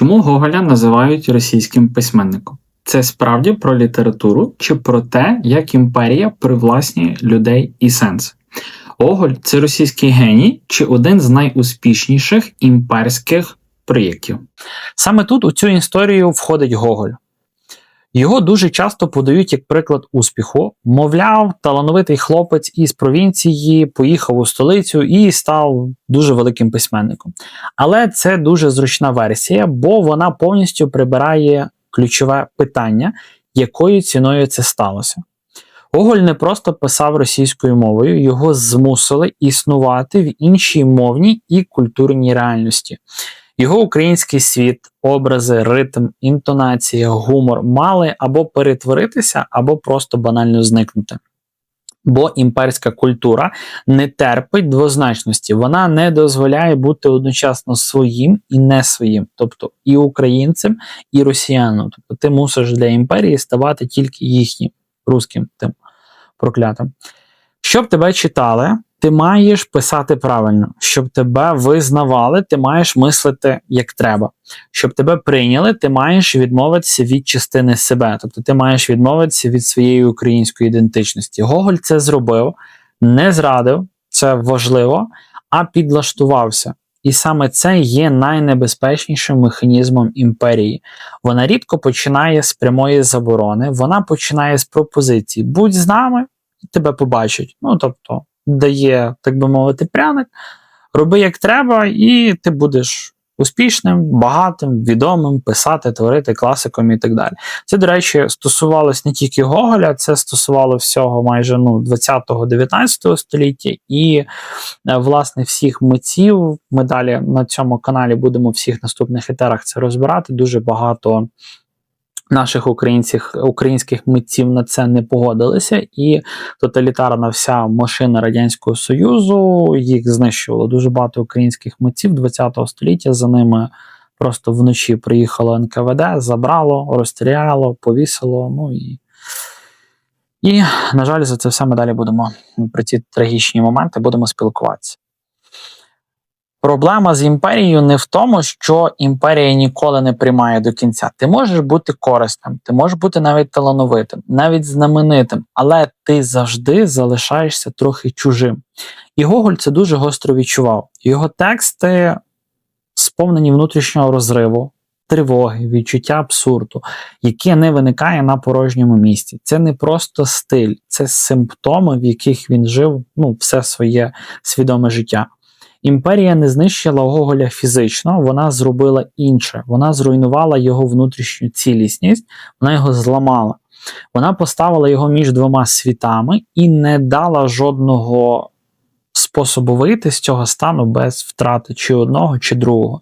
Чому Гоголя називають російським письменником? Це справді про літературу чи про те, як імперія привласнює людей і сенс? Гоголь – це російський геній чи один з найуспішніших імперських проєктів? Саме тут у цю історію входить Гоголь. Його дуже часто подають як приклад успіху. Мовляв, талановитий хлопець із провінції поїхав у столицю і став дуже великим письменником. Але це дуже зручна версія, бо вона повністю прибирає ключове питання, якою ціною це сталося. Гоголь не просто писав російською мовою, його змусили існувати в іншій мовній і культурній реальності. Його український світ, образи, ритм, інтонація, гумор мали або перетворитися, або просто банально зникнути. Бо імперська культура не терпить двозначності, вона не дозволяє бути одночасно своїм і не своїм, тобто і українцем, і росіянином. Тобто ти мусиш для імперії ставати тільки їхнім, русським, тим проклятим. Щоб тебе читали, ти маєш писати правильно. Щоб тебе визнавали, ти маєш мислити як треба. Щоб тебе прийняли, ти маєш відмовитися від частини себе. Тобто ти маєш відмовитися від своєї української ідентичності. Гоголь це зробив, не зрадив, це важливо, а підлаштувався. І саме це є найнебезпечнішим механізмом імперії. Вона рідко починає з прямої заборони, вона починає з пропозиції. Будь з нами, і тебе побачать. Тобто, дає, так би мовити, пряник, роби як треба, і ти будеш успішним, багатим, відомим, писати, творити, класиком і так далі. Це, до речі, стосувалось не тільки Гоголя, це стосувало всього майже 20-19 століття і, власне, всіх митців. Ми далі на цьому каналі будемо в всіх наступних етерах це розбирати. Дуже багато наших українських митців на це не погодилися, і тоталітарна вся машина Радянського Союзу їх знищувала. Дуже багато українських митців 20-го століття, за ними просто вночі приїхало НКВД, забрало, розстріляло, повісило, і, на жаль, за це все ми далі будемо, про ці трагічні моменти, будемо спілкуватися. Проблема з імперією не в тому, що імперія ніколи не приймає до кінця. Ти можеш бути корисним, ти можеш бути навіть талановитим, навіть знаменитим, але ти завжди залишаєшся трохи чужим. І Гоголь це дуже гостро відчував. Його тексти сповнені внутрішнього розриву, тривоги, відчуття абсурду, яке не виникає на порожньому місці. Це не просто стиль, це симптоми, в яких він жив все своє свідоме життя. Імперія не знищила Гоголя фізично, вона зробила інше. Вона зруйнувала його внутрішню цілісність, вона його зламала. Вона поставила його між двома світами і не дала жодного способу вийти з цього стану без втрати чи одного, чи другого.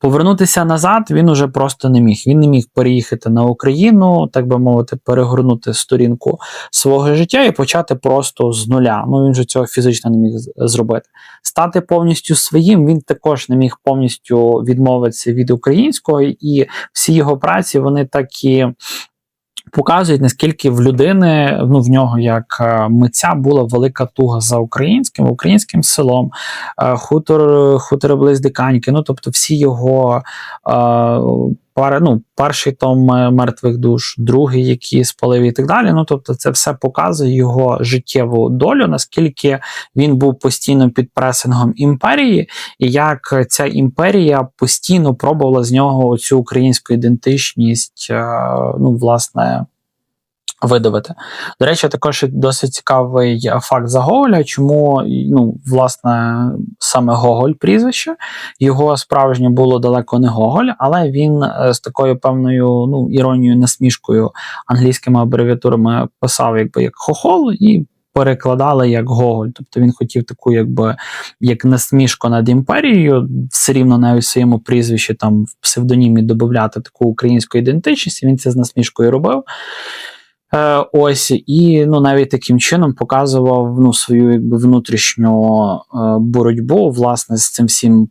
Повернутися назад він уже просто не міг. Він не міг переїхати на Україну, так би мовити, перегорнути сторінку свого життя і почати просто з нуля. Він же цього фізично не міг зробити. Стати повністю своїм він також не міг повністю відмовитися від українського, і всі його праці, вони такі показують, наскільки в людини, в нього як митця була велика туга за українським селом, хутори близь Диканьки, тобто всі його перший том «Мертвих душ», другий, який спалив і так далі, тобто це все показує його життєву долю, наскільки він був постійно під пресингом імперії, і як ця імперія постійно пробувала з нього цю українську ідентичність, власне, видавити. До речі, також досить цікавий факт за Гоголя, чому, власне, саме Гоголь прізвище, його справжнє було далеко не Гоголь, але він з такою певною, іронією, насмішкою англійськими абревіатурами писав як хохол і перекладали як Гоголь. Тобто він хотів таку як насмішку над імперією, все рівно навіть в своєму прізвищі в псевдонімі додати таку українську ідентичність, і він це з насмішкою робив. І навіть таким чином показував свою внутрішню боротьбу, власне, з цим всім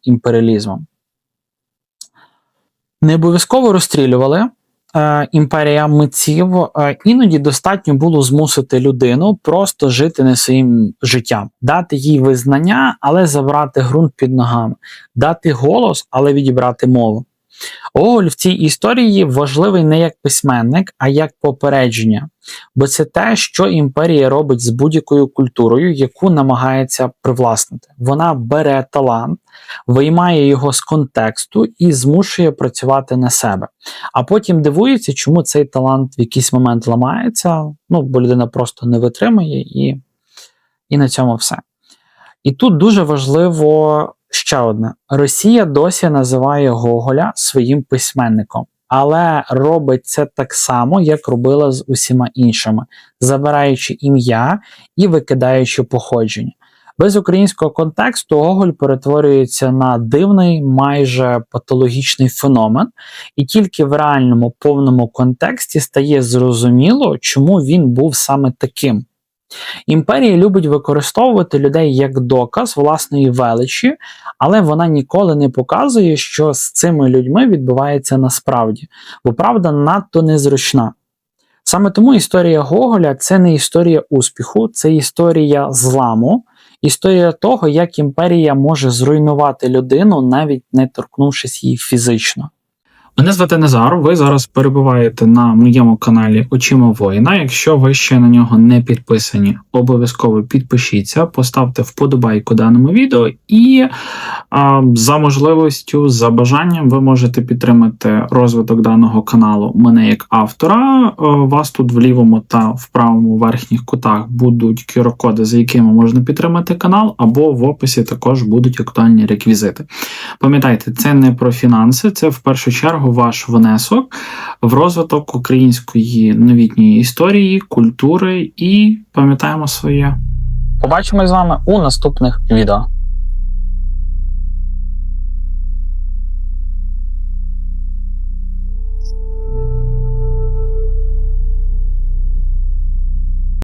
імперіалізмом. Не обов'язково розстрілювали імперія митців, іноді достатньо було змусити людину просто жити не своїм життям, дати їй визнання, але забрати ґрунт під ногами, дати голос, але відібрати мову. Гоголь в цій історії важливий не як письменник, а як попередження. Бо це те, що імперія робить з будь-якою культурою, яку намагається привласнити. Вона бере талант, виймає його з контексту і змушує працювати на себе. А потім дивується, чому цей талант в якийсь момент ламається, бо людина просто не витримує і на цьому все. І тут дуже важливо ще одне. Росія досі називає Гоголя своїм письменником, але робить це так само, як робила з усіма іншими, забираючи ім'я і викидаючи походження. Без українського контексту Гоголь перетворюється на дивний, майже патологічний феномен, і тільки в реальному повному контексті стає зрозуміло, чому він був саме таким. Імперія любить використовувати людей як доказ власної величі, але вона ніколи не показує, що з цими людьми відбувається насправді, бо правда надто незручна. Саме тому історія Гоголя – це не історія успіху, це історія зламу, історія того, як імперія може зруйнувати людину, навіть не торкнувшись її фізично. Мене звати Назар, ви зараз перебуваєте на моєму каналі Очима воїна. Якщо ви ще на нього не підписані, обов'язково підпишіться, поставте вподобайку даному відео і за можливістю, за бажанням ви можете підтримати розвиток даного каналу мене як автора. У вас тут в лівому та в правому верхніх кутах будуть QR-коди, за якими можна підтримати канал, або в описі також будуть актуальні реквізити. Пам'ятайте, це не про фінанси, це в першу чергу ваш внесок в розвиток української новітньої історії, культури і пам'ятаємо своє. Побачимось з вами у наступних відео.